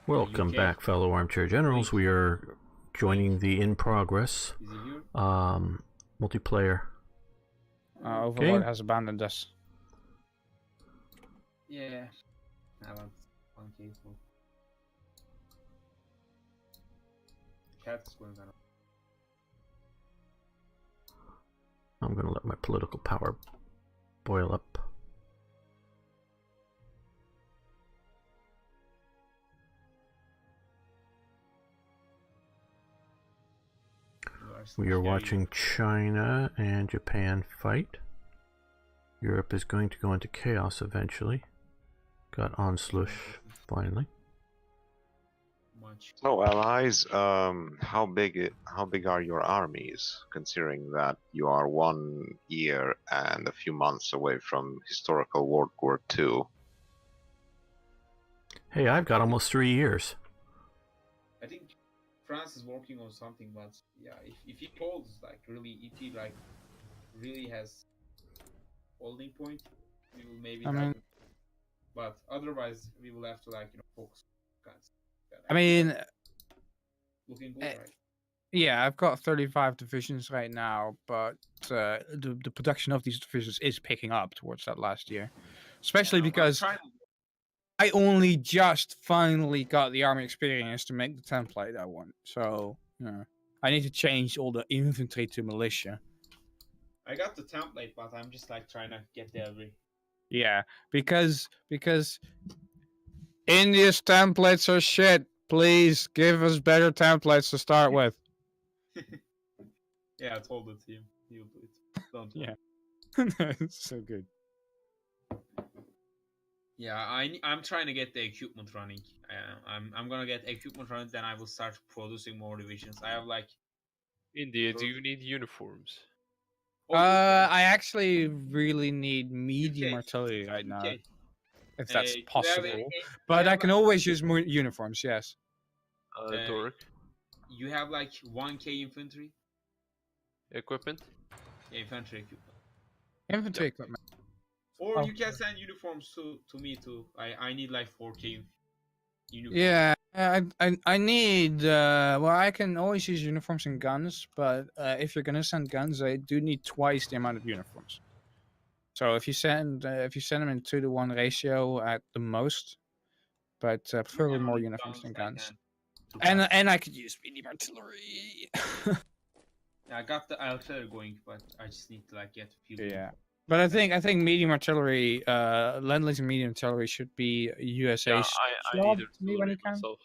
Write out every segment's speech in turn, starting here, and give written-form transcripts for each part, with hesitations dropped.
Welcome back, fellow armchair generals. We are joining the in progress multiplayer. Overlord has abandoned us. Yeah, I want one case more. Cat's going on. I'm going to let my political power boil up. We are watching China and Japan fight. Europe is going to go into chaos eventually. Got Onslaught finally. So allies, how big are your armies, considering that you are 1 year and a few months away from historical World War II? Hey, I've got almost 3 years. I think France is working on something, but yeah, if he holds like really, if he like really has holding point, we will maybe. But otherwise, we will have to focus. I mean, looking good, right? Yeah, I've got 35 divisions right now, but the production of these divisions is picking up towards that last year, especially because I only just finally got the army experience to make the template I want. So, I need to change all the infantry to militia. I got the template, but I'm just trying to get the every. Yeah, because India's templates are shit. Please give us better templates to start with. Yeah, I told the team. He'll do it. Don't. Yeah. It's so good. Yeah, I'm trying to get the equipment running. I'm gonna get equipment running, then I will start producing more divisions. I have India, do you need uniforms? I actually really need medium artillery right now, if that's possible. But I can always use more uniforms. Yes. Doruk, you have 1K infantry equipment. Yeah, infantry equipment. Infantry equipment. Or you can send uniforms to me too. I need 4K uniforms. Yeah, I need. Well, I can always use uniforms and guns, but if you're gonna send guns, I do need twice the amount of uniforms. So if you send them in 2-to-1 ratio at the most, but preferably more uniforms than guns. And I could use medium artillery. Yeah, I got the elCirri going, but I just need to get a few. Yeah. But I think medium artillery, Lend-Lease and medium artillery should be USA's job to me when you can. Myself.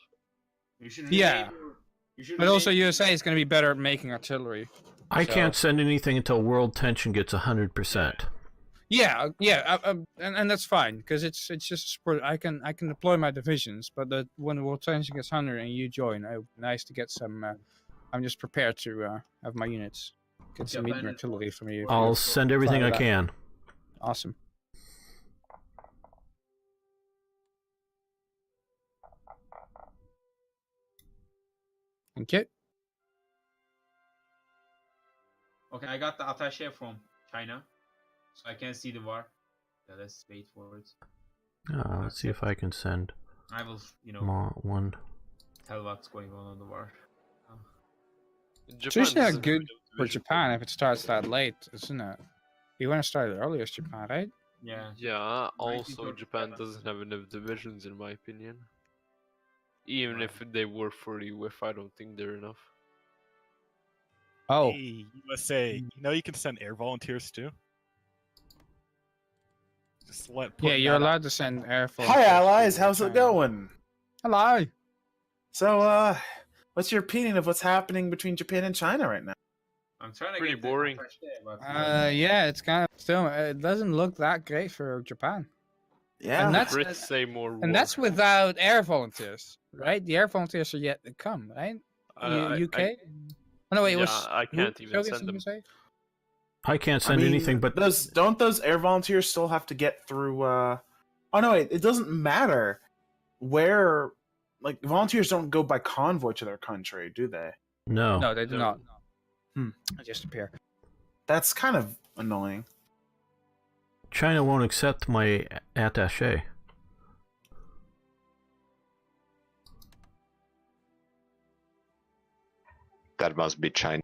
You should but also USA is going to be better at making artillery. I can't send anything until world tension gets 100%. Yeah, and that's fine because it's just sport. I can deploy my divisions, but when the world tension gets 100 and you join, it would be nice to get some. I'm just prepared to have my units. Get some medium artillery from you. I'll send everything I can. Awesome. Thank you. Okay, I got the attaché from China, so I can see the war. Yeah, let's wait for it. Let's see if I can send. I will, one. Tell what's going on in the war. It's usually not good for Japan if it starts that late, isn't it? You want to start it earlier as Japan, right? Yeah. Yeah, also Japan doesn't have enough divisions in my opinion. Even if they were for the UF, I don't think they're enough. Oh. Hey, USA, you can send air volunteers too? Just you're allowed to send air volunteers. Hi allies, how's it going? Hello. So, what's your opinion of what's happening between Japan and China right now? I'm trying to pretty boring. Yeah, it's kind of still. It doesn't look that great for Japan. Yeah, and that's Brits say more. And that's without air volunteers, right? The air volunteers are yet to come, right? UK. Oh no, wait, it was. I can't even send them. I can't send anything, but don't those air volunteers still have to get through? Oh no, wait, it doesn't matter where. Volunteers don't go by convoy to their country, do they? No. No, they do not. They just appear. That's kind of annoying. China won't accept my attaché. That must be Chinese.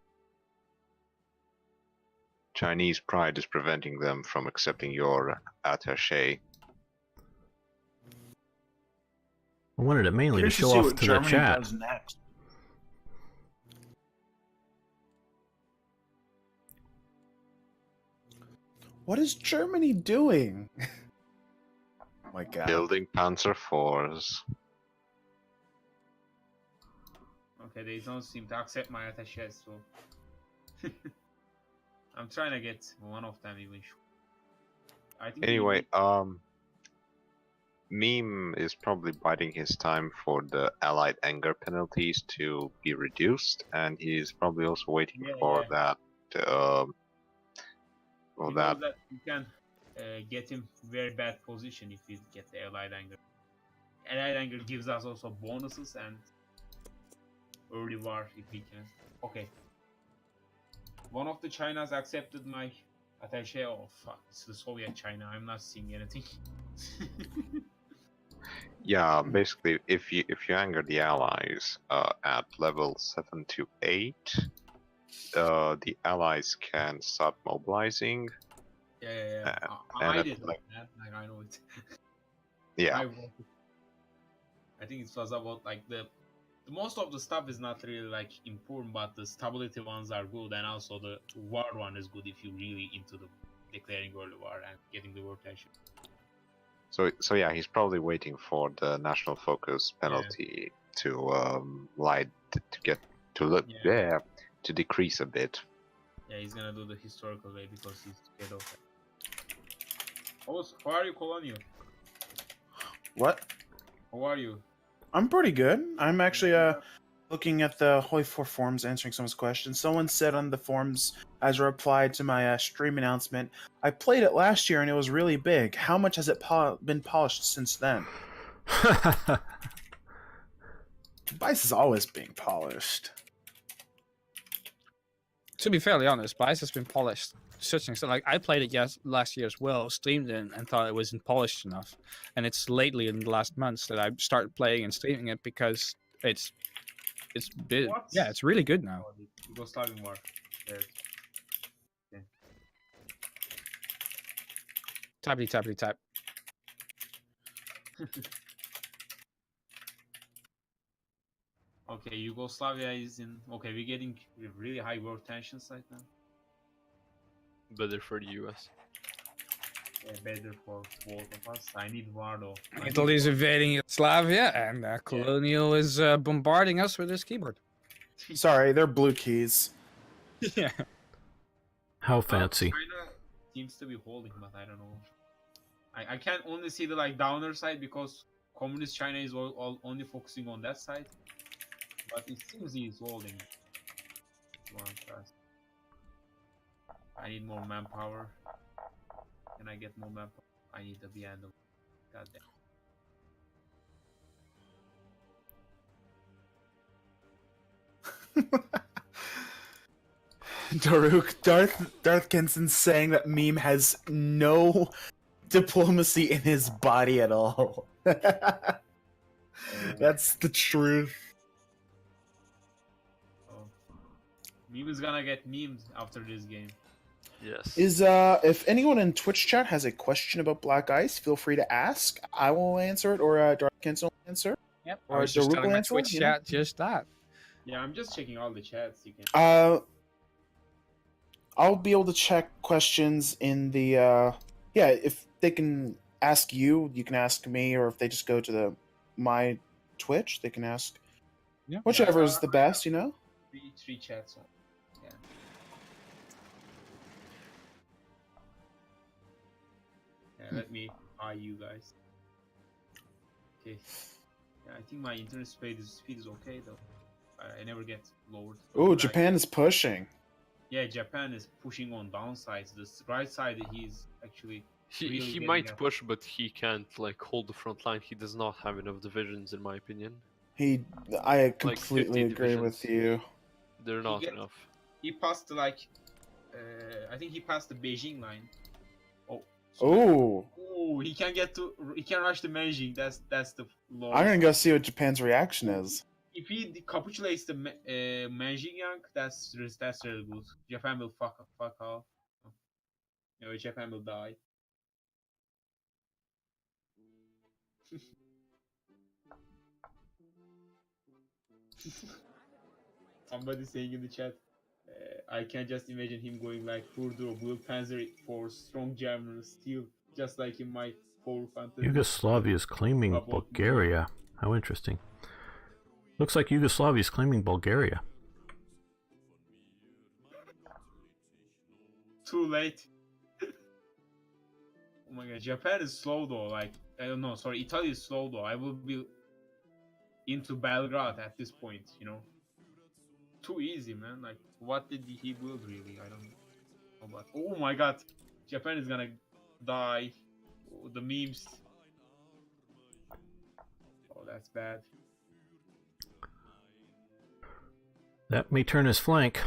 Chinese pride is preventing them from accepting your attaché. I wanted it mainly to Curious to show see off what to the Germany chat. does next. What is Germany doing? Oh my god. Building Panzer IVs. Okay, they don't seem to accept my attaches, so I'm trying to get one of them even. I think Anyway, Meme is probably biding his time for the Allied anger penalties to be reduced, and he's probably also waiting for that. For that. that you can get him very bad position if you get the Allied anger. Allied anger gives us also bonuses and early war if we can. Okay. One of the Chinas accepted my attaché. Oh fuck, it's the Soviet China. I'm not seeing anything. Yeah, basically, if you anger the allies at level 7 to 8, the allies can start mobilizing. Yeah. And I at did like that. Like I know it. yeah, I think it was about like the most of the stuff is not really like important, but the stability ones are good, and also the war one is good if you're really into the declaring world war and getting the world tension. so yeah, he's probably waiting for the national focus penalty to to decrease a bit. Yeah, he's gonna do the historical way because he's scared of it. How are you, Colonial? What? How are you? I'm pretty good. I'm actually looking at the Hoi 4 forums, answering someone's questions. Someone said on the forums, as a reply to my stream announcement, I played it last year and it was really big. How much has it been polished since then? Bice is always being polished. To be fairly honest, Bice has been polished. Such things like I played it last year as well, streamed it, and thought it wasn't polished enough. And it's lately in the last months that I started playing and streaming it because it's big. What? Yeah, it's really good now. Oh, the Yugoslavian war. Tappity tap. Okay, Yugoslavia is in. Okay, we're getting really high world tensions right now. Better for the US. Yeah, better for both of us. I need war though. Italy's invading Yugoslavia, and Colonial is bombarding us with his keyboard. Sorry, they're blue keys. Yeah. How fancy. China seems to be holding, but I don't know. I can only see the like downer side because communist China is all only focusing on that side. But it seems he is holding. I need more manpower. Can I get more manpower? I need the end of. Goddamn. Doruk, Darth Kenson's saying that Meme has no diplomacy in his body at all. That's the truth. Meme is gonna get memed after this game. Yes. If anyone in Twitch chat has a question about Black Ice, feel free to ask. I will answer it, or Darth Kenson will answer. Yep. Or I was just Doruk telling will my answer, Twitch you know? chat just that. Yeah, I'm just checking all the chats. You can. I'll be able to check questions in the if they can ask you, you can ask me, or if they just go to my Twitch, they can ask. Yeah. Whichever is the best, you know. Three chats on. Yeah. Yeah, let me hi you guys. Okay. Yeah, I think my internet speed is okay though. I never get lowered. Oh, Japan is pushing. Yeah, Japan is pushing on downsides. The right side, he's actually. He might push, but he can't like hold the front line. He does not have enough divisions, in my opinion. I completely like agree divisions. with you. They're not enough. He passed like, I think he passed the Beijing line. Oh. Oh, he can rush the Beijing. That's the law. I'm gonna go see what Japan's reaction is. He if he capitulates the Manjingyang, that's really good. Japan will fuck off. You know, Japan will die. Somebody saying in the chat, I can just imagine him going like Hurdur or Blue Panzer for strong German steel, just like in my Power Fantasy. Yugoslavia is claiming Bulgaria. How interesting. Looks like Yugoslavia is claiming Bulgaria. Too late. Oh my god, Japan is slow though. Like, I don't know. Sorry, Italy is slow though. I will be into Belgrade at this point, you know. Too easy, man. Like, what did he build really? I don't know. But oh my god, Japan is gonna die. Oh, the memes. Oh, that's bad. That may turn his flank.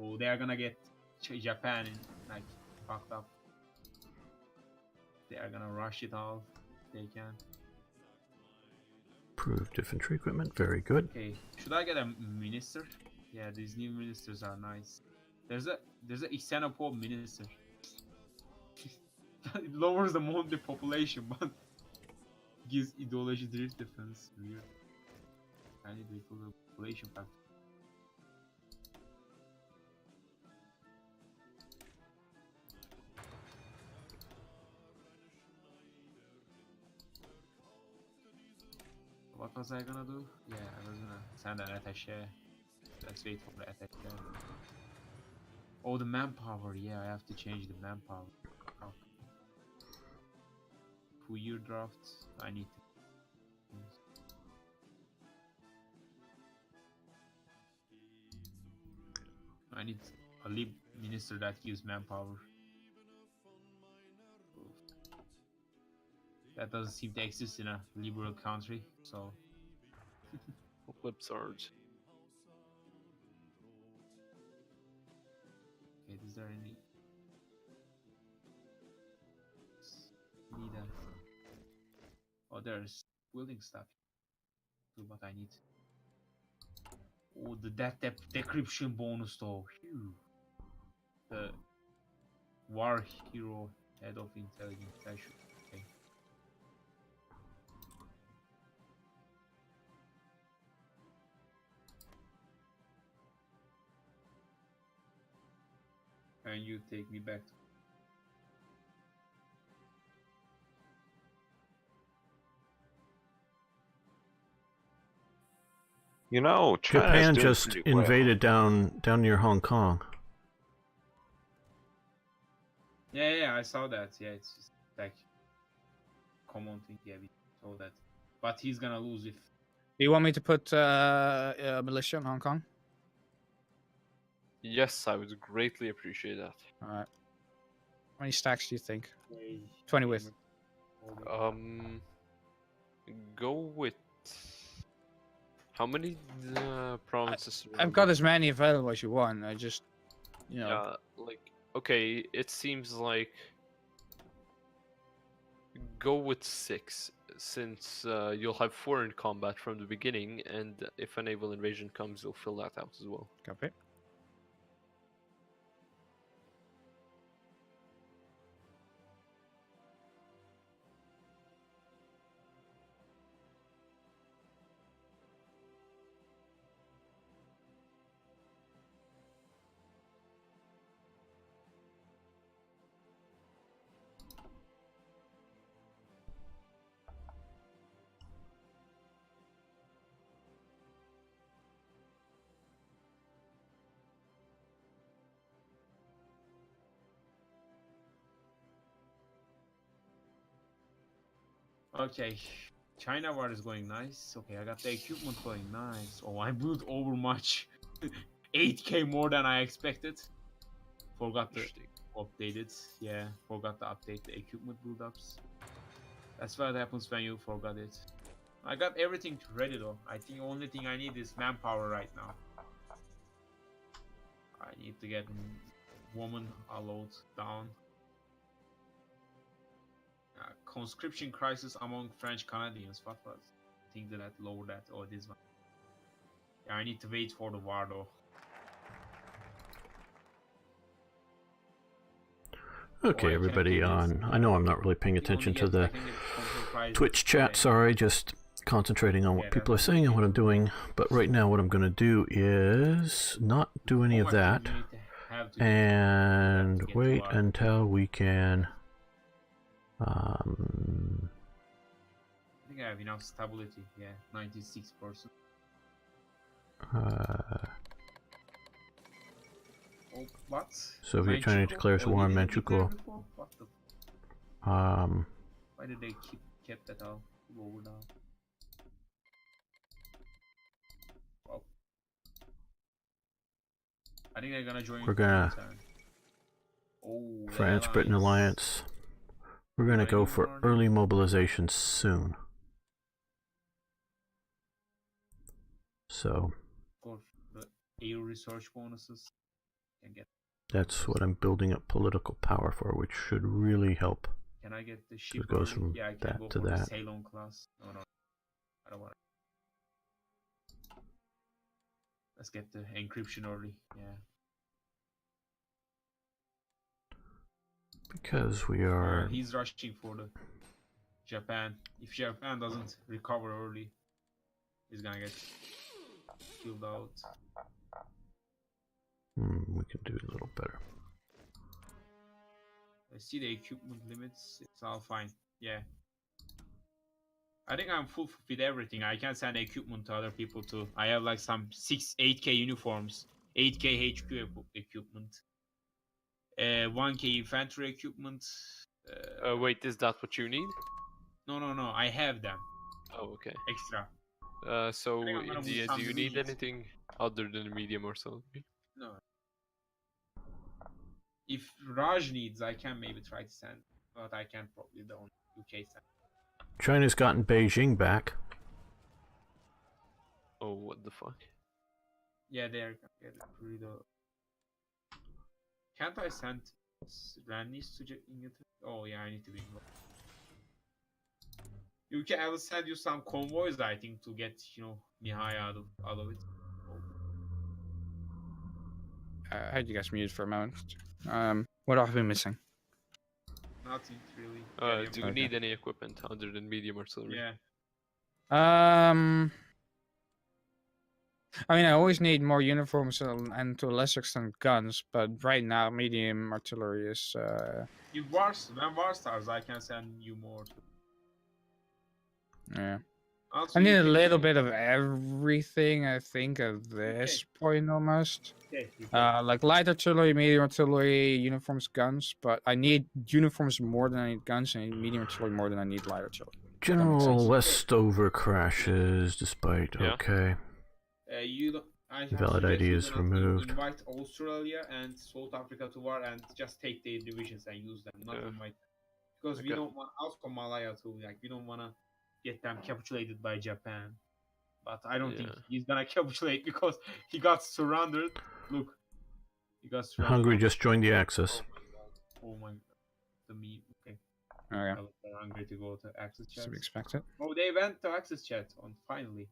Oh, they are gonna get Japan in, like, fucked up. They are gonna rush it all. They can. Improved infantry equipment. Very good. Okay, should I get a minister? Yeah, these new ministers are nice. There's a Xenophobe minister. It lowers the monthly population, but gives ideology drift defense. Weird. I need to improve the population factor. What was I gonna do? Yeah, I was gonna send an attaché. Let's wait for the attaché. Oh, the manpower. Yeah, I have to change the manpower. Oh. 2-year drafts. I need to. I need a lib minister that gives manpower. That doesn't seem to exist in a liberal country, so. Flip swords. Okay, is there any? Need a. Oh, there's building stuff. Do what I need. Oh, the decryption bonus though. Phew. The war hero head of intelligence. I should. Okay. And you take me back to. You know, China Japan is doing just pretty well. invaded down near Hong Kong. Yeah, I saw that. Yeah, it's just like common thing. Yeah, we saw that. But he's gonna lose if. Do you want me to put militia in Hong Kong? Yes, I would greatly appreciate that. All right. How many stacks do you think? 20 with. Go with. How many provinces? I've got as many available as you want. I just, you know. Yeah, like, okay, it seems like. Go with 6, since you'll have 4 in combat from the beginning, and if a naval invasion comes, you'll fill that out as well. Copy. Okay, China war is going nice. Okay, I got the equipment going nice. Oh, I built over much. 8k more than I expected. Forgot the updated. Yeah, forgot to update the equipment build-ups. That's what happens when you forgot it. I got everything ready though. I think the only thing I need is manpower right now. I need to get woman allowed down. Conscription crisis among French Canadians. What was? I think that lower that or this one. Yeah, I need to wait for the war though. Okay, everybody on. I know I'm not really paying attention to the Twitch chat. Sorry, just concentrating on what people are saying and what I'm doing. But right now, what I'm going to do is not do any of that and wait until we can. I think I have enough stability. Yeah, 96%. Oh, what? Soviet China declares war on Manchukuo. Why did they keep that out lower down? Oh. I think they're gonna join. We're gonna France Britain alliance. We're gonna go for early mobilization soon. So the air research bonuses. That's what I'm building up political power for, which should really help. Can I get the ship? It goes from yeah, I can that go to for that. The Ceylon class. No, I don't want. Let's get the encryption early. Yeah. Because we are. He's rushing for the Japan. If Japan doesn't recover early, he's gonna get killed out. We can do a little better. I see the equipment limits. It's all fine. Yeah. I think I'm full with everything. I can send equipment to other people too. I have like some 8K uniforms, 8K HQ equipment, 1K infantry equipment. Wait, is that what you need? No. I have them. Oh, okay. Extra. So do you need anything other than medium artillery? No. If Raj needs, I can maybe try to send, but I can't probably the UK send. China's gotten Beijing back. Oh, what the fuck? Yeah, they're pretty. Can't I send Rannies to Inglaterra? Oh yeah, I need to be involved. I will send you some convoys, I think, to get Mihai out of it. I had you guys muted for a moment. What have I been missing? Nothing really. Do you need any equipment other than medium artillery? Yeah. I mean, I always need more uniforms and to a lesser extent guns, but right now medium artillery is. When war starts, I can send you more. Yeah. Also, I need a little bit of everything, I think, at this point almost. Okay. Like light artillery, medium artillery, uniforms, guns, but I need uniforms more than I need guns, and I need medium artillery more than I need light artillery. General Westover crashes despite okay. Valid ID is removed. Invite Australia and South Africa to war and just take their divisions and use them. Not invite, because we don't want also Malaya too. Like we don't want to get them capitulated by Japan. But I don't think he's gonna capitulate because he got surrounded. Look, he got surrounded. Hungary just joined the Axis. Oh my god, okay. Okay. Hungary to go to Axis chat. So we expect it. Oh, they went to Axis chat on finally.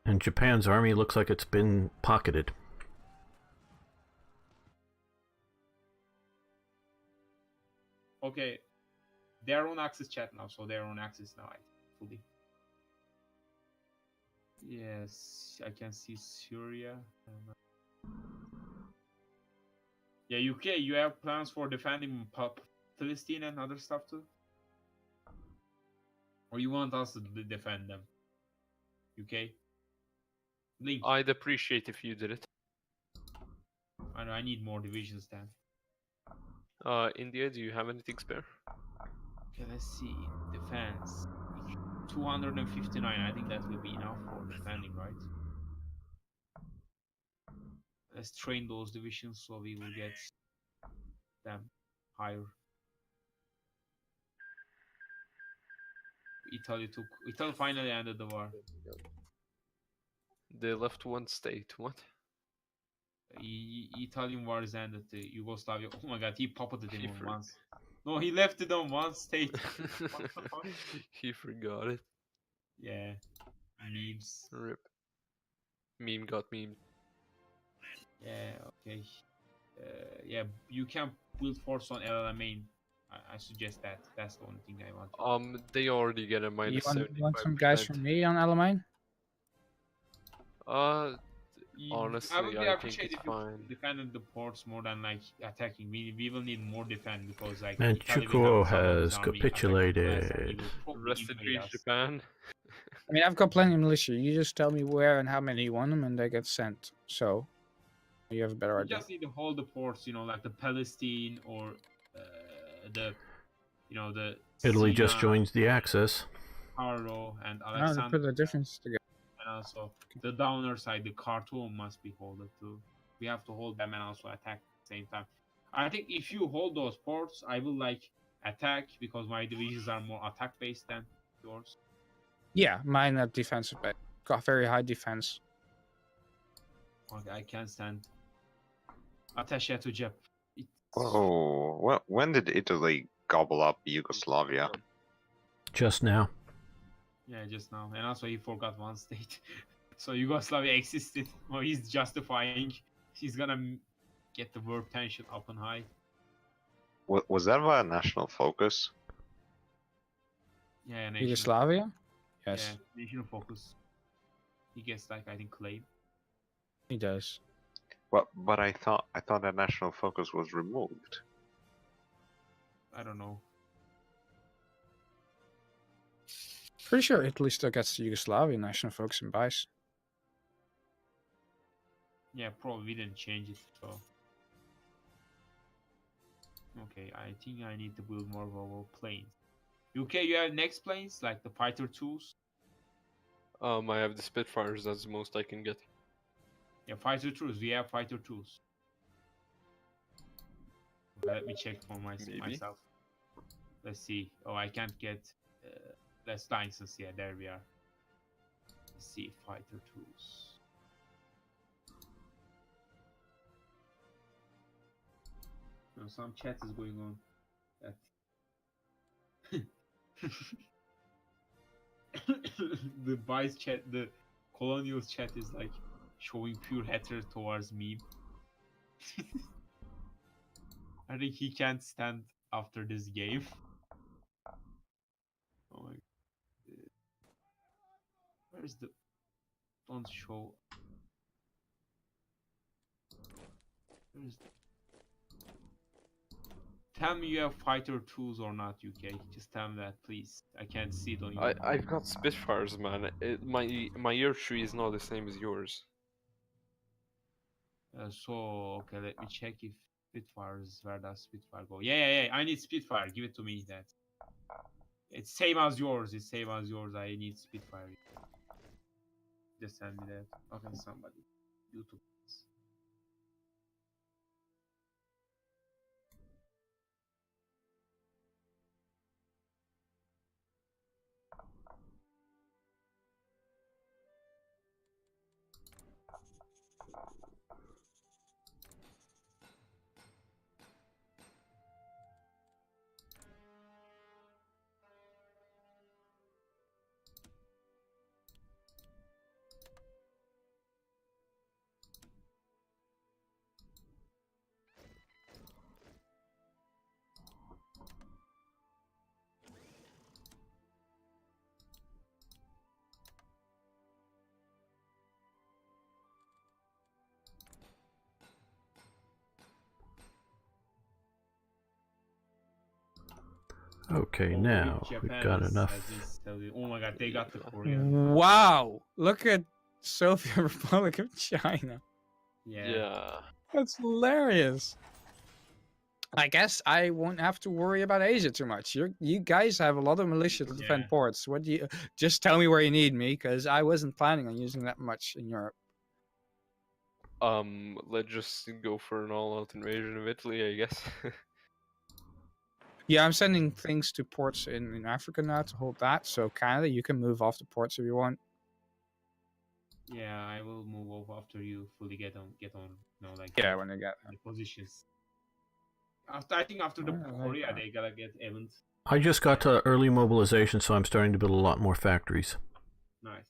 And Japan's army looks like it's been pocketed. Okay, they're on Axis chat now, so they're on Axis now, fully. Yes, I can see Syria. Yeah, UK, you have plans for defending Palestine and other stuff too? Or you want us to defend them? UK? Link. I'd appreciate if you did it. I know, I need more divisions then. India, do you have anything spare? Okay, let's see. Defense. 259. I think that will be enough for defending, right? Let's train those divisions so we will get them higher. Italy finally ended the war. They left one state. What? Italian war is ended. The Yugoslavia. Oh my god, he puppeted He him on for- once. No, he left it on one state. He forgot it. Yeah, memes. Rip. Meme got meme. Yeah, okay. Yeah, you can build force on LLMain. I suggest that. That's the only thing I want. They already get a You minus want some guys 75%. from me on Alamein? Honestly, I would I think appreciate it's if you fine. defended the ports more than like attacking. We will need more defend because like And Italy will Chuko have some of his has army attacking us and he capitulated. will probably Rest in invade peace, us. Japan. I mean, I've got plenty of militia. You just tell me where and how many you want them, and they get sent. So you have a better We idea. just need to hold the ports, like the Palestine or the Italy just Sina, joins the Axis. Cairo and No, they Alexandria. put the difference together. And also the downer side, the Khartoum must be held too. We have to hold them and also attack at the same time. I think if you hold those ports, I will like attack because my divisions are more attack based than yours. Yeah, mine are defensive, but got very high defense. Okay, I can't stand Ateşe to Jep. Oh, well, when did Italy gobble up Yugoslavia? Just now. Yeah, just now. And also he forgot one state. So Yugoslavia existed. Or he's justifying. He's gonna get the world tension up and high. Was that via national focus? Yeah, nation. Yugoslavia? Yes, Yeah, national focus. He gets like I think claim. he does. But I thought that national focus was removed. I don't know. Pretty sure Italy still gets the Yugoslavia national focus and buys. Yeah, probably we didn't change it, so. Okay, I think I need to build more of our planes. UK, you have next planes, like the fighter 2s? I have the Spitfires. That's the most I can get. Yeah, fighter 2s. We have fighter 2s. Let me check for myself. Let's see. Oh, I can't get less license. Yeah, there we are. Let's see, fighter 2s. No, some chat is going on. The vice chat, the colonials chat is like showing pure hatred towards meme. I think he can't stand after this game. Oh my god. Where's the... Don't show... Where's the... Tell me you have fighter 2s or not, UK. Just tell me that, please. I can't see it on your... I've got Spitfires, man. My year tree is not the same as yours. So, okay, let me check if Spitfires... Where does Spitfire go? Yeah. I need Spitfire. Give it to me, that. It's same as yours. It's same as yours. I need Spitfire. Just send me that. Okay, somebody. YouTube. Okay, now we've got enough. Oh my god, they got the Korean. Wow! Look at Soviet Republic of China. Yeah. That's hilarious. I guess I won't have to worry about Asia too much. You guys have a lot of militia to defend Yeah. ports. What do you just tell me where you need me? Because I wasn't planning on using that much in Europe. Let's just go for an all-out invasion of Italy, I guess. Yeah, I'm sending things to ports in Africa now to hold that. So Canada, you can move off the ports if you want. Yeah, I will move off after you fully get on. Like Yeah, when they get the positions. I think after the Oh, I like Korea, that. they gotta get event. I just got to early mobilization, so I'm starting to build a lot more factories. Nice.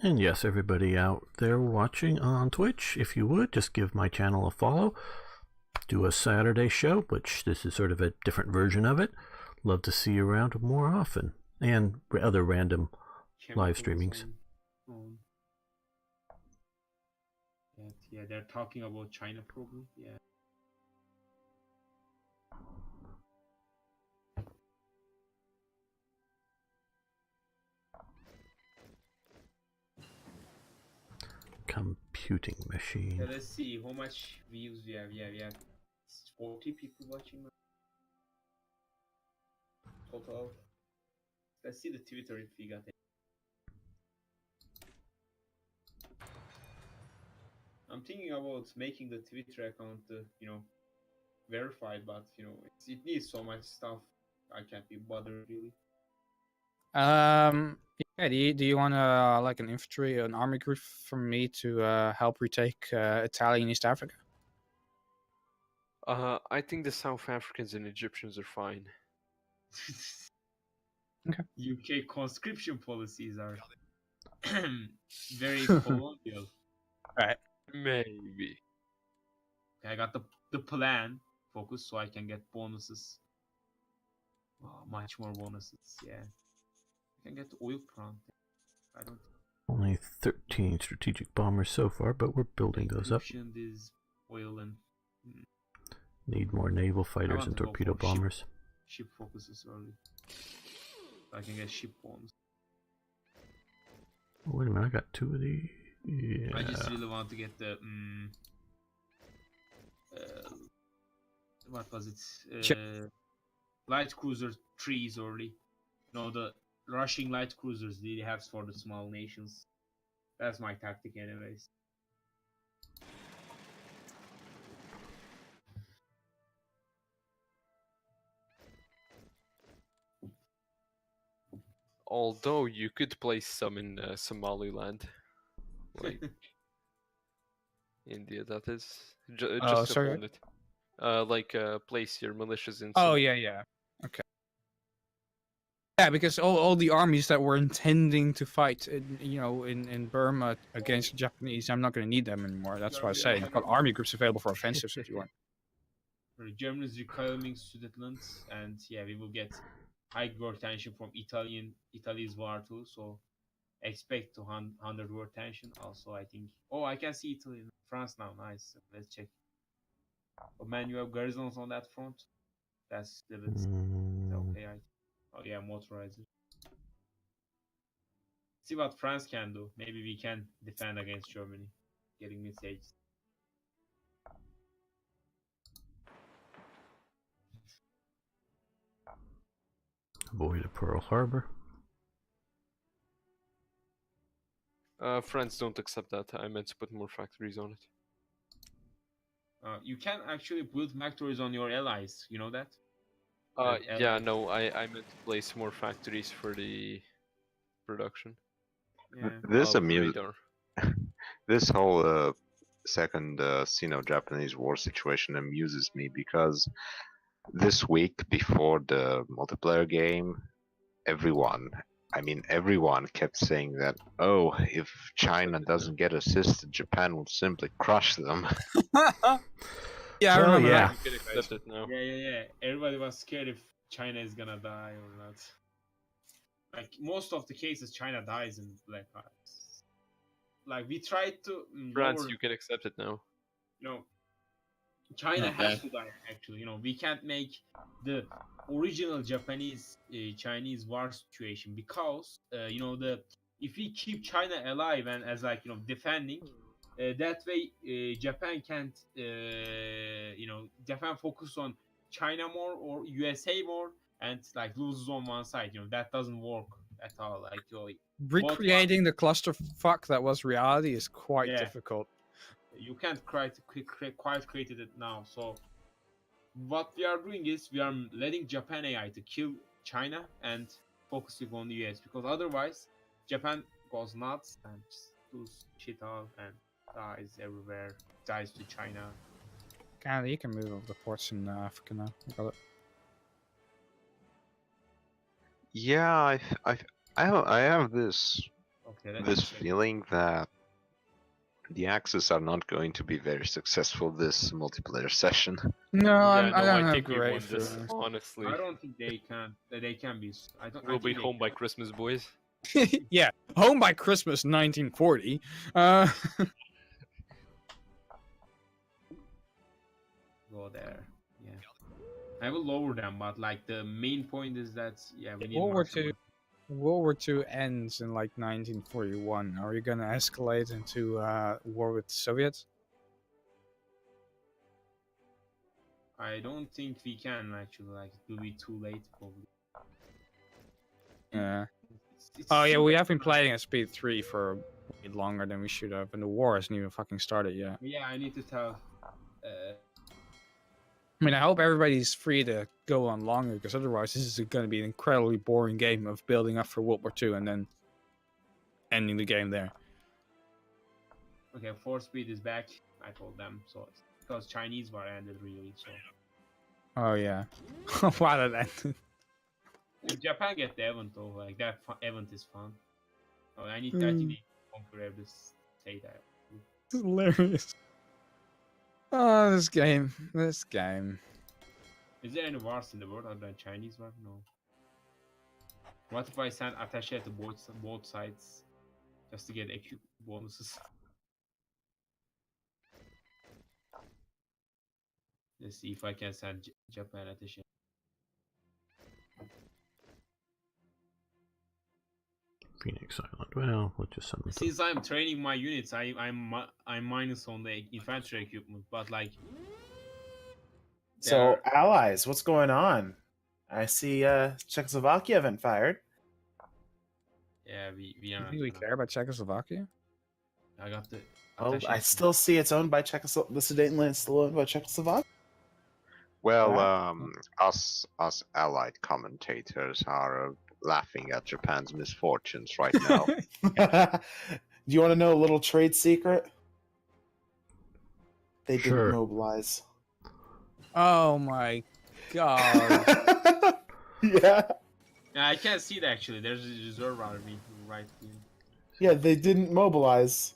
And yes, everybody out there watching on Twitch, if you would, just give my channel a follow. Do a Saturday show, which this is sort of a different version of it. Love to see you around more often. And other random live streamings. On. Yeah, they're talking about China problem. Yeah. Computing machine. Yeah, let's see how much views we have. Yeah, we have 40 people watching total. Let's see the Twitter if we got it. I'm thinking about making the Twitter account, verified, but it needs so much stuff. I can't be bothered really. Yeah, do you want like an army group from me to help retake Italy and East Africa? I think the South Africans and Egyptians are fine. Okay. UK conscription policies are very colonial. Right. Maybe. I got the plan focused so I can get bonuses. Oh, much more bonuses. Yeah, I can get oil plant. I don't. Only 13 strategic bombers so far, but we're building those up. Is oil and. Need more naval fighters and torpedo bombers. Ship focuses early. I can get ship bonus. Oh, wait a minute, I got 2 of these. Yeah. I just really want to get the what was it? Light cruiser 3s early. No, the rushing light cruisers they have for the small nations. That's my tactic, anyways. Although you could place some in Somaliland, like India, that is. Just sorry. hold it. Place your militias in. Oh yeah. Okay. Yeah, because all the armies that were intending to fight, in Burma against the Japanese, I'm not going to need them anymore. That's why I say I've got army groups available for offensives if you want. Germany's reclaiming Sudetenland, and yeah, we will get high war tension from Italy's war too. So expect 100 war tension. Also, I think. Oh, I can see Italy and France now. Nice. Let's check. Oh man, you have garrisons on that front. That's okay. Oh yeah, motorizer. See what France can do. Maybe we can defend against Germany. Getting messages. Avoid a Pearl Harbor. France don't accept that. I meant to put more factories on it. You can actually build factories on your allies. You know that? Yeah, no, I meant to place more factories for the production. Yeah. This whole second Sino-Japanese war situation amuses me because this week before the multiplayer game, everyone kept saying that, oh, if China doesn't get assisted, Japan will simply crush them. Yeah, I remember that. You can accept it now. Yeah. Everybody was scared if China is gonna die or not. Like most of the cases, China dies in Black Ops. Like we tried to. France, you can accept it now. China Okay. has to die. Actually, we can't make the original Japanese Chinese war situation because if we keep China alive and as like defending, that way Japan can't Japan focus on China more or USA more and like loses on one side. That doesn't work at all. Like Recreating the clusterfuck that was reality is quite Yeah. difficult. you can't quite create it now. So what we are doing is we are letting Japan AI to kill China and focusing on the US because otherwise Japan goes nuts and just does shit off and dies everywhere, dies to China. Canada, you can move over the ports in Africa now. I got it. Yeah, I have this Okay, let's this check. feeling that the Axis are not going to be very successful this multiplayer session. No, Yeah, I don't I have think we great won this. feelings. Honestly, I don't think they can. They can be. I don't. I we'll be think they home by can. Christmas, boys. Yeah, home by Christmas 1940. Go there. Yeah. I will lower them, but like the main point is that we need World War Marshall. II. World War II ends in like 1941. Are you gonna escalate into war with the Soviets? I don't think we can actually. Like it will be too late probably. Yeah. It's Oh yeah, too we late. have been playing at speed 3 for a bit longer than we should have, and the war hasn't even fucking started yet. Yeah, I need to tell. I mean, I hope everybody's free to go on longer, because otherwise this is going to be an incredibly boring game of building up for World War II and then ending the game there. Okay, 4 speed is back. I told them so it's because Chinese war ended really. So Oh yeah. Wow, that ended. if Japan get the event though, like that event is fun. Oh, I think they conquer every state. It's hilarious. Oh, this game. Is there any wars in the world other than Chinese war? No. What if I send attaché to both sides just to get acute bonuses? Let's see if I can send Japan attaché. Phoenix Island. Well, let's just send them. Since I'm training my units, I'm minus on the infantry equipment, but like. So, allies, what's going on? I see Czechoslovakia haven't fired. Yeah, we Do are. you think we care about Czechoslovakia? I got the. Well, attaché. I still see it's owned by Czechoslovakia. The Sudetenland is still owned by Czechoslovakia. Well, Yeah. us allied commentators are laughing at Japan's misfortunes right now. Do you want to know a little trade secret? They didn't Sure. mobilize. Oh my god. Yeah. Yeah, I can't see it actually. There's a reserve army right here. Yeah, they didn't mobilize.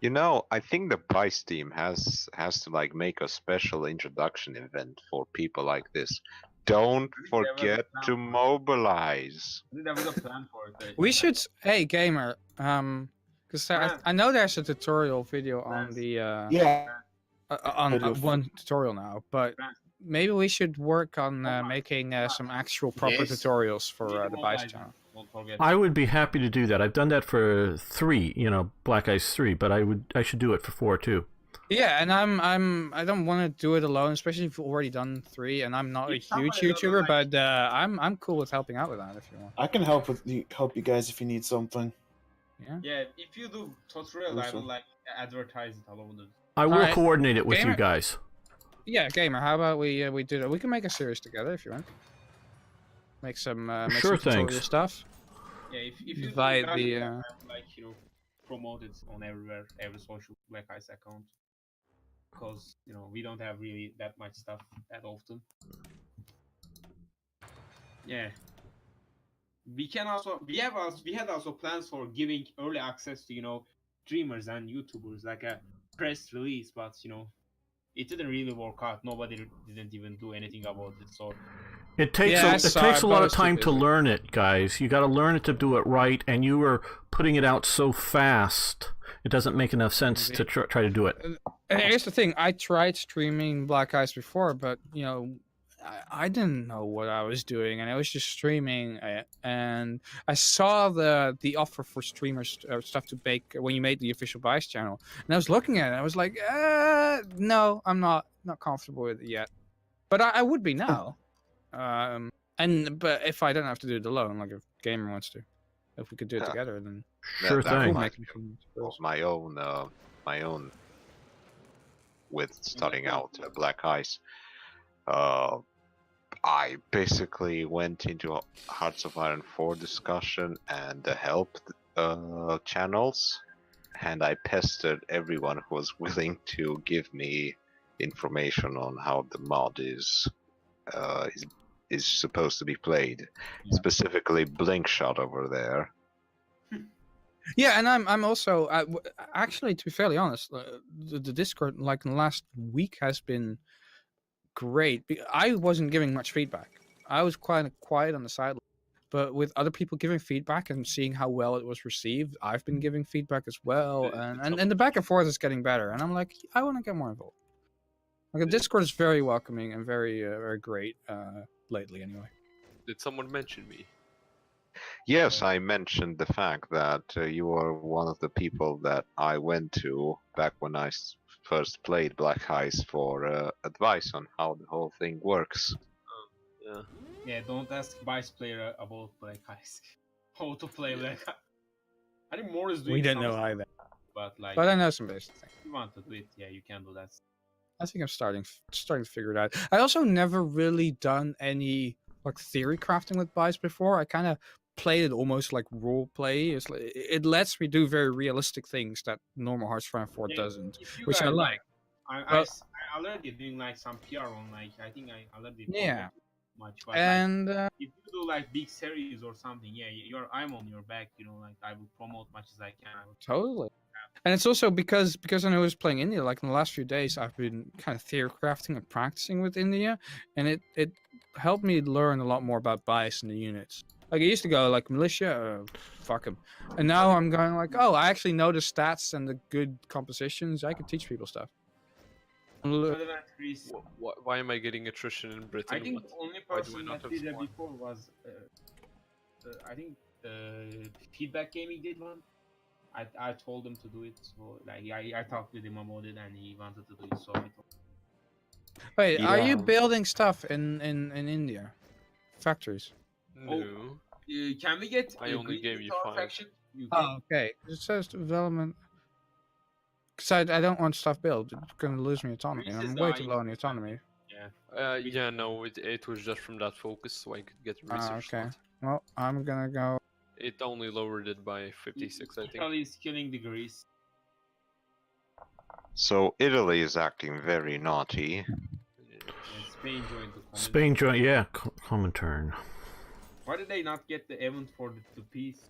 You know, I think the Price team has to like make a special introduction event for people like this. Don't forget to mobilize. I think there was a plan for it. We should. Hey, gamer. Because I know there's a tutorial video on the Yeah. on Video. one tutorial now, but maybe we should work on making some actual proper Yes. tutorials for the Vice channel. Don't forget. I would be happy to do that. I've done that for 3, Black Ice 3, but I should do it for 4 too. Yeah, and I don't want to do it alone, especially if you've already done 3, and I'm not a If huge somebody doesn't YouTuber, like- but I'm cool with helping out with that if you want. I can help you guys if you need something. Yeah. Yeah, if you do tutorial, I Also. will like advertise it all over the. I will Alright. coordinate it with Gamer- you guys. Yeah, gamer. How about we do that? We can make a series together if you want. Make some Sure, tutorial thanks. stuff. Yeah, if you do Invite that, the, I will, like promote it on everywhere, every social Black Ice account. Because we don't have really that much stuff that often. Yeah. We had also plans for giving early access to streamers and YouTubers like a press release, but it didn't really work out. Nobody didn't even do anything about it. So It takes Yeah, I it saw takes it, a but lot I of was too time to busy. learn it, guys. You got to learn it to do it right, and you were putting it out so fast. It doesn't make enough sense to try to do it. And here's the thing: I tried streaming Black Ice before, but I didn't know what I was doing, and I was just streaming. And I saw the offer for streamers stuff to bake when you made the official Vice channel, and I was looking at it. And I was like, no, I'm not comfortable with it yet, but I would be now. But if I don't have to do it alone, like if Gamer wants to, if we could do it together, then Sure that thing. reminds me of my own with starting out Black Ice. I basically went into Hearts of Iron 4 discussion and the help channels, and I pestered everyone who was willing to give me information on how the mod is supposed to be played. Yeah. Specifically, Blinkshot over there. Yeah, and I'm also actually, to be fairly honest, the Discord like in the last week has been great. I wasn't giving much feedback. I was quite quiet on the sideline, but with other people giving feedback and seeing how well it was received, I've been giving feedback as well, and the back and forth is getting better. And I'm like, I want to get more involved. Like the Discord is very welcoming and very very great lately. Anyway, Did someone mention me? Yes, I mentioned the fact that you were one of the people that I went to back when I first played Black Ice for advice on how the whole thing works. Yeah. Yeah, don't ask Vice player about Black Ice. How to play Black Ice. I think more is doing we didn't know some either, but like, but I know some basic things. if you want to do it, yeah, you can do that. I think I'm starting to figure it out. I also never really done any like theory crafting with Vice before. I kind of played it almost like role play. It lets me do very realistic things that normal Hearts of Iron 4 Yeah, doesn't, if you which I guys, like. I already doing like some PR on like, I think I already Yeah. much, but And like, if you do like big series or something, yeah, I'm on your back, like I will promote much as I can. totally. And it's also because I know I was playing India. Like in the last few days, I've been kind of theory crafting and practicing with India, and it helped me learn a lot more about bias in the units. Like I used to go like militia, fuck them, and now I'm going like, oh, I actually know the stats and the good compositions. I can teach people stuff. Other than Greece, Why am I getting attrition in Britain? I think What? the only Why do I person not that have did that spawn? before was I think Feedback Gaming did one. I told him to do it, so like I talked with him about it, and he wanted to do it. So I told Wait, are you Yeah. building stuff in India? Factories? No. can we get? I only green gave with you our 5. faction? You Oh, okay. It says development. Because I don't want stuff built. It's going to lose me autonomy. Greece I'm is way the too low on the autonomy. Yeah. Yeah, no, it was just from that focus, so I could get a research Okay. slot. Well, I'm going to go. It only lowered it by 56, I think. Italy is killing the Greece. So Italy is acting very naughty. And Spain joined the Comintern. Spain joint, yeah, Comintern. Why did they not get the event for the peace?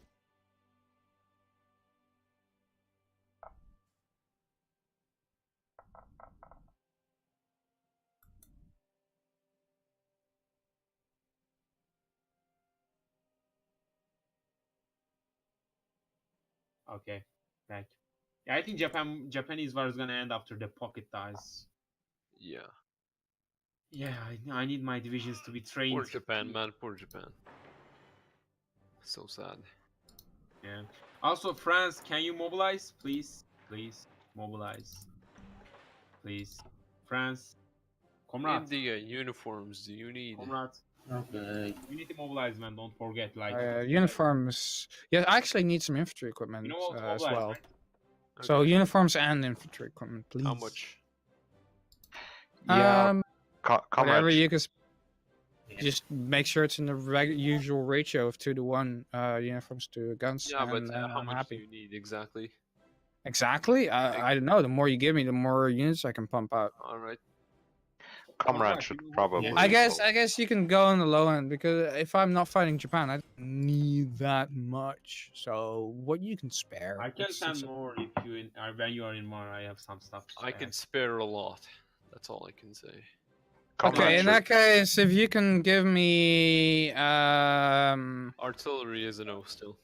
Okay, back. Yeah, I think Japanese war is gonna end after the pocket dies. Yeah. Yeah, I need my divisions to be trained. Poor Japan, man, poor Japan. So sad. Yeah. Also, France, can you mobilize, please? Please mobilize. Please, France. Comrade. India, uniforms, do you need? Comrade. Okay. You need to mobilize, man. Don't forget, like Uniforms. Yeah, I actually need some infantry equipment You know what to as mobilize, well. right? So uniforms and infantry equipment, please. How much? Yeah, Whatever comrade. you can. Just make sure it's in the usual ratio of 2-to-1 uniforms to guns. Yeah, but and how I'm much happy. do you need exactly? Exactly. I don't know. The more you give me, the more units I can pump out. Alright. Comrade should probably. I go. guess you can go on the low end because if I'm not fighting Japan, I don't need that much. So what you can spare. I can it's- send it's- more if you when you are in Mar. I have some stuff. To I spare. can spare a lot. That's all I can say. Comrade Okay, in should- that case, if you can give me Artillery is a no still.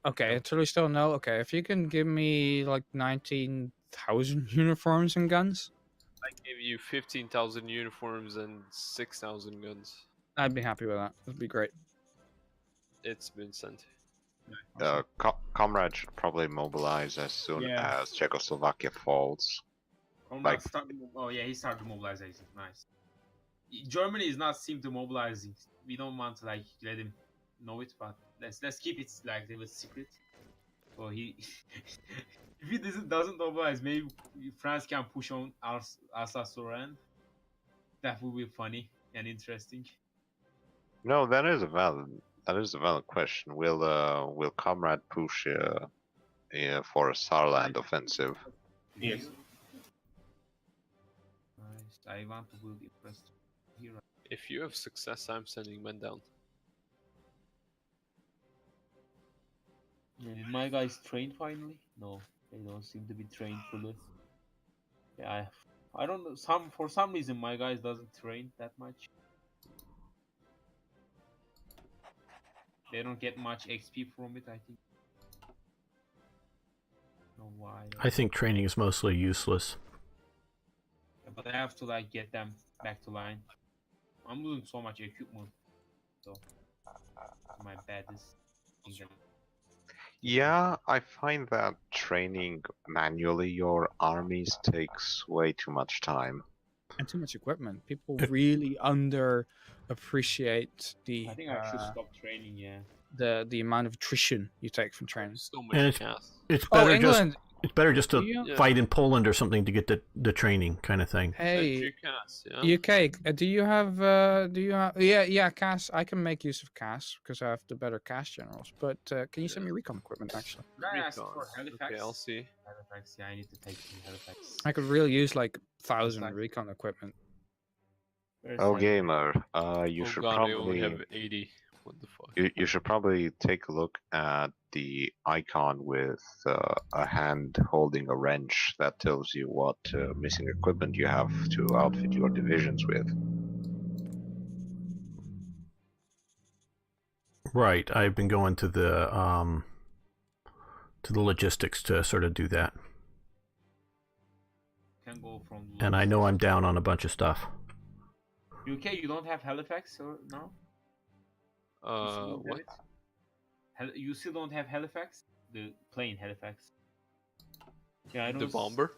okay, until we still know. Okay, if you can give me like 19 1,000 uniforms and guns. I gave you 15,000 uniforms and 6,000 guns. I'd be happy with that. That'd be great. It's been sent. Comrade should probably mobilize as soon Yeah. as Czechoslovakia falls. Comrade oh yeah, he started mobilization. Nice. Germany is not seem to mobilizing. We don't want to like let him know it, but let's keep it like a little secret. So he, if he doesn't mobilize, maybe France can push on Alsace-Lorraine. That would be funny and interesting. No, that is a valid question. Will Comrade push for a Saarland offensive? Yes. Nice. I want to build infrastructure here. If you have success, I'm sending men down. Did my guys train finally? No, they don't seem to be trained fully. Yeah, I don't know. For some reason my guys doesn't train that much. They don't get much XP from it, I think. No why. I think training is mostly useless. But I have to like get them back to line. I'm losing so much equipment, so my bad is. Yeah, I find that training manually your armies takes way too much time. And too much equipment. People really underappreciate the. I think I should stop training. Yeah. The amount of attrition you take from training. So And much gas. It's better England. it's better just to Yeah. fight in Poland or something to get the training kind of thing. Hey, Gas, yeah? UK, do you have yeah, CAS? I can make use of CAS because I have the better CAS generals. But can you send me recon equipment actually? Can I ask Recon. for Halifax? Okay, I'll see. Halifax, yeah, I need to take some Halifax. I could really use like 1,000 Exactly. recon equipment. Where's Oh, Halifax? gamer, you Oh should god, I only probably have 80. What the fuck? you should probably take a look at the icon with a hand holding a wrench that tells you what missing equipment you have to outfit your divisions with. Right. I've been going to the logistics to sort of do that. Can go from. And I know I'm down on a bunch of stuff. UK, you don't have Halifax or no? What? You still don't have Halifax? The plane Halifax. Yeah, I don't. The bomber?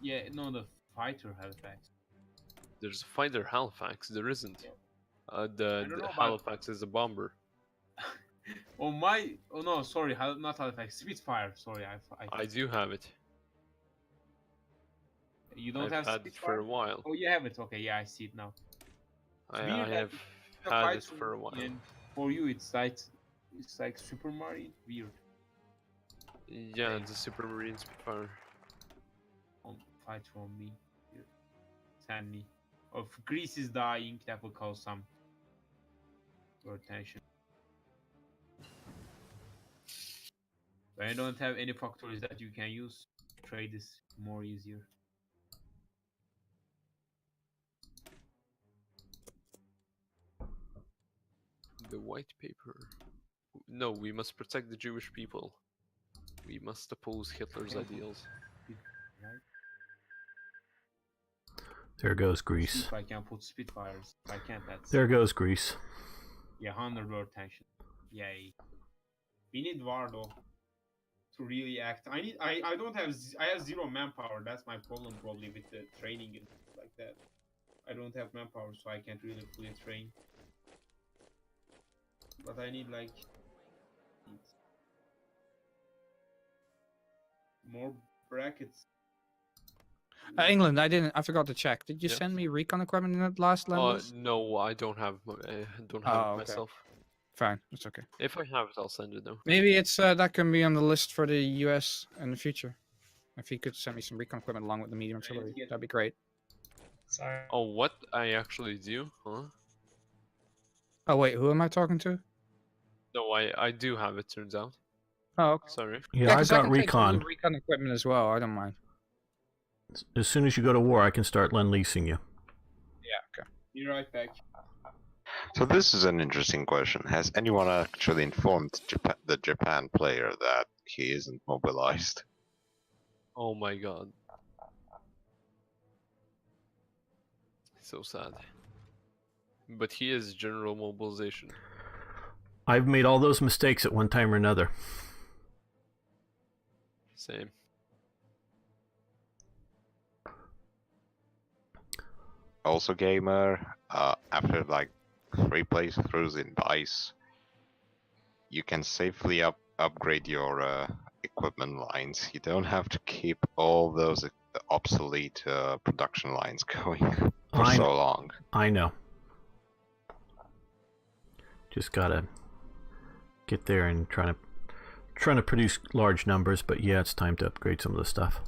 Yeah, no, the fighter Halifax. There's a fighter Halifax. There isn't. don't know The about- Halifax is a bomber. Oh no, sorry, not Halifax. Spitfire. Sorry, I do have it. You don't I've have had it Spitfire? for a while. Oh, you have it. Okay, yeah, I see it now. I weird that have The had fight it for a while. and for you, it's like Supermarine. Weird. Yeah, the Supermarine Spitfire. Fight from me. Here. Send me. If Greece is dying, that will cause some your attention. But I don't have any factories that you can use. Trade is more easier. The white paper. No, we must protect the Jewish people. We must oppose Hitler's ideals. Right? There goes See Greece. if I can put Spitfires. If I can't, that's There goes Greece. yeah, 100 world tension. Yay. We need war though to really act. I don't have I have 0 manpower. That's my problem probably with the training and stuff like that. I don't have manpower, so I can't really fully train. But I need like more brackets. England, I forgot to check. Did you Yeah. send me recon equipment in that last list? No, I don't have. I don't have Oh, it okay. myself. Fine, it's okay. If I have it, I'll send it though. Maybe it's that can be on the list for the US in the future. If you could send me some recon equipment along with the medium artillery, get- that'd be great. Sorry. Oh, what? I actually do? Huh? Oh wait, who am I talking to? No, I do have it. Turns out. Oh, okay. Sorry. Yeah, I 'cause I got can take all the recon. recon equipment as well. I don't mind. As soon as you go to war, I can start lend-leasing you. Yeah, okay. Be right back. So this is an interesting question. Has anyone actually informed the Japan player that he isn't mobilized? Oh my god. So sad. But he is general mobilization. I've made all those mistakes at one time or another. Same. Also, gamer, after like 3 playthroughs in DICE, you can safely upgrade your equipment lines. You don't have to keep all those obsolete production lines going for so long. I know. Just gotta get there and trying to produce large numbers, but yeah, it's time to upgrade some of the stuff.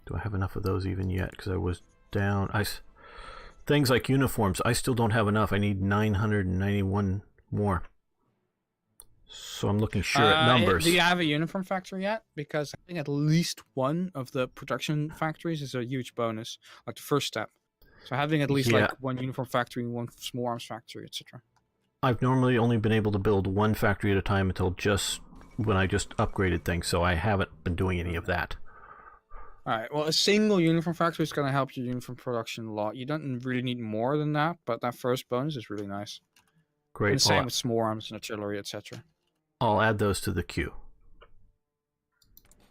Do I have enough of those even yet? Because I was down. Things like uniforms, I still don't have enough. I need 991 more. So I'm looking sure at numbers. Do you have a uniform factory yet? Because I think at least one of the production factories is a huge bonus, like the first step. So having at least like one uniform factory, one small arms factory, etc. I've normally only been able to build one factory at a time until just when I just upgraded things, so I haven't been doing any of that. Alright, well, a single uniform factory is going to help your uniform production a lot. You don't really need more than that, but that first bonus is really nice. Great. And the same with small arms and artillery, etc. I'll add those to the queue.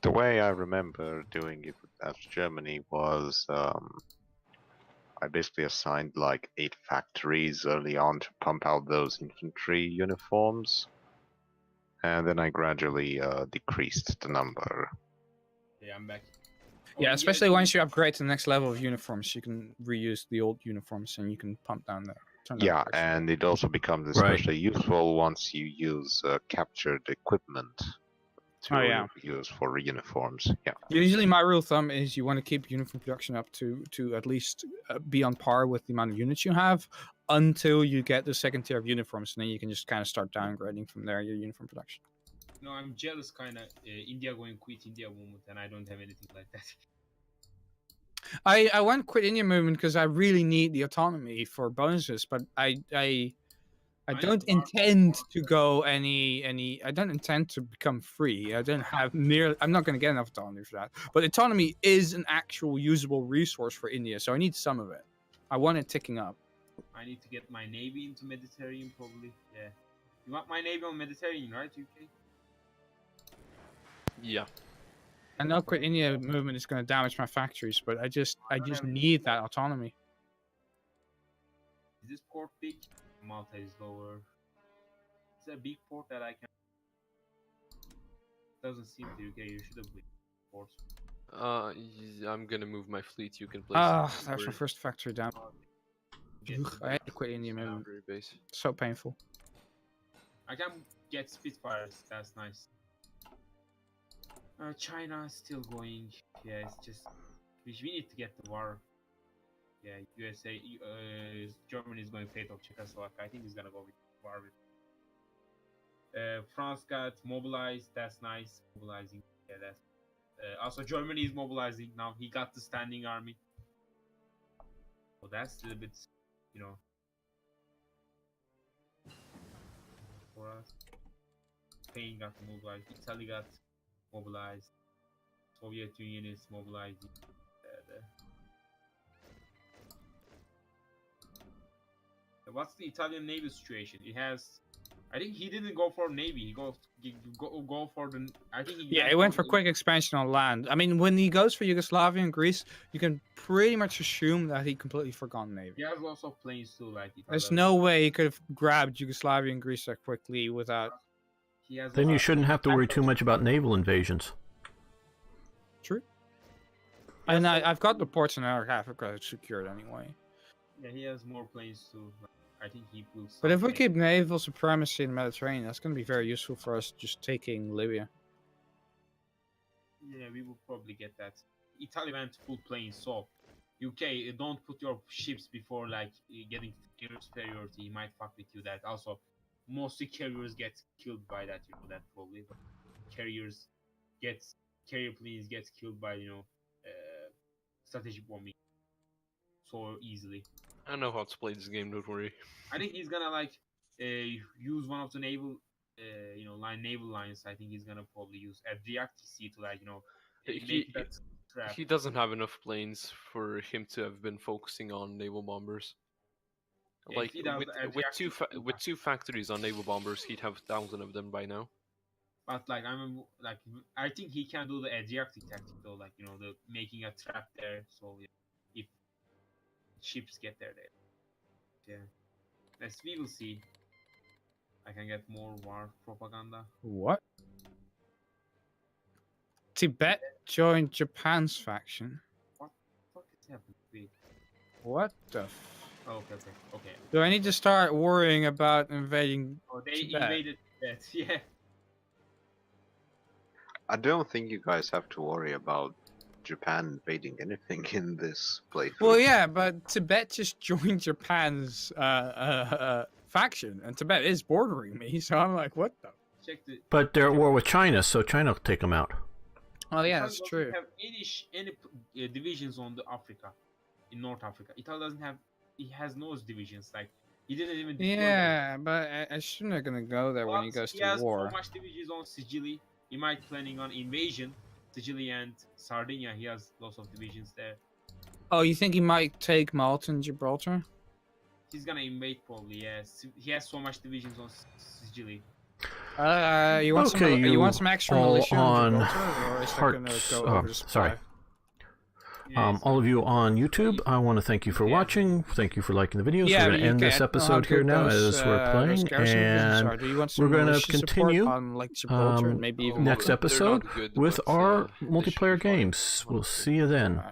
The way I remember doing it as Germany was I basically assigned like 8 factories early on to pump out those infantry uniforms, and then I gradually decreased the number. Yeah, I'm back. Yeah, especially once you upgrade to the next level of uniforms, you can reuse the old uniforms and you can pump down there. Yeah, and it also becomes especially useful once you use captured equipment to use for uniforms. Yeah. Usually my rule of thumb is you want to keep uniform production up to at least be on par with the amount of units you have until you get the second tier of uniforms, and then you can just kind of start downgrading from there your uniform production. No, I'm jealous kind of India going quit India movement, and I don't have anything like that. I went quit India movement because I really need the autonomy for bonuses, but I don't intend to go any. I don't intend to become free. I don't have I'm not going to get enough autonomy for that. But autonomy is an actual usable resource for India, so I need some of it. I want it ticking up. I need to get my navy into Mediterranean, probably. Yeah. You want my navy on Mediterranean, right, UK? Yeah. I know quit India movement is going to damage my factories, but I just need that autonomy. Is this port big? Malta is lower. Is there a big port that I can? Doesn't seem to. Okay, you should have big ports. I'm gonna move my fleet. You can place. That's my first factory down. I had to quit India movement. Base. So painful. I can get Spitfires. That's nice. China is still going. Yeah, it's just we need to get the war. Yeah, USA, Germany is going fate of Czechoslovakia. I think he's gonna go with war. France got mobilized. That's nice. Mobilizing. Yeah, that's. Also, Germany is mobilizing now. He got the standing army. So that's a little bit, you know, for us. Spain got mobilized. Italy got mobilized. Soviet Union is mobilizing. What's the Italian Navy situation? It has. I think he didn't go for Navy. He go for the. I think he went for quick expansion on land. I mean, when he goes for Yugoslavia and Greece, you can pretty much assume that he completely forgot Navy. He has lots of planes too, like. There's no way he could have grabbed Yugoslavia and Greece that quickly without. Then you shouldn't have to worry too much about naval invasions. True. And I've got the ports in Africa secured anyway. Yeah, he has more planes too. I think he will. But if we keep naval supremacy in the Mediterranean, that's going to be very useful for us just taking Libya. Yeah, we will probably get that. Italy went to full planes, so UK, don't put your ships before like getting carrier superiority. He might fuck with you. That also, mostly carriers get killed by that. You know that probably. But carrier planes gets killed by strategic bombing so easily. I know how to play this game. Don't worry. I think he's gonna like use one of the naval naval lines, I think he's gonna probably use Adriatic Sea to He, make that trap. he doesn't have enough planes for him to have been focusing on naval bombers. Yeah, Like if he does with the with two Adriatic with 2 factories on naval bombers, he'd have 1,000 of them by now. But I think he can do the Adriatic tactic though, the making a trap there. So if ships get there, we will see. I can get more war propaganda. What? Tibet joined Japan's faction. What the fuck is happening? Wait. What the? Okay. Do I need to start worrying about invading? Oh, they Tibet? invaded Tibet. Yeah. I don't think you guys have to worry about Japan invading anything in this playthrough. Well, yeah, but Tibet just joined Japan's faction, and Tibet is bordering me, so I'm like, what the? Check the. But they're at war with China, so China will take them out. Oh yeah, Italy that's doesn't true. have any divisions on the Africa, in North Africa. Italy doesn't have. He has no divisions. Like he didn't even. deploy them. Yeah, but I shouldn't have gonna go there when he But goes he to has war. so much divisions on Sicily. He might planning on invasion. Sicily and Sardinia. He has lots of divisions there. Oh, you think he might take Malta and Gibraltar? He's gonna invade probably. Yes, he has so much divisions on Sicily. You want Okay, some? You want some extra all militia on on Gibraltar, or is that gonna go over the sorry. supply? Yes. All of you on YouTube, I want to thank you for watching. Thank you for liking the videos. Yeah, we're going to end this episode here now as we're playing, and do you want some we're going to militia support continue on like Gibraltar, and maybe even next they're episode not good, with but, our they should multiplayer be fine. games. We'll see you then.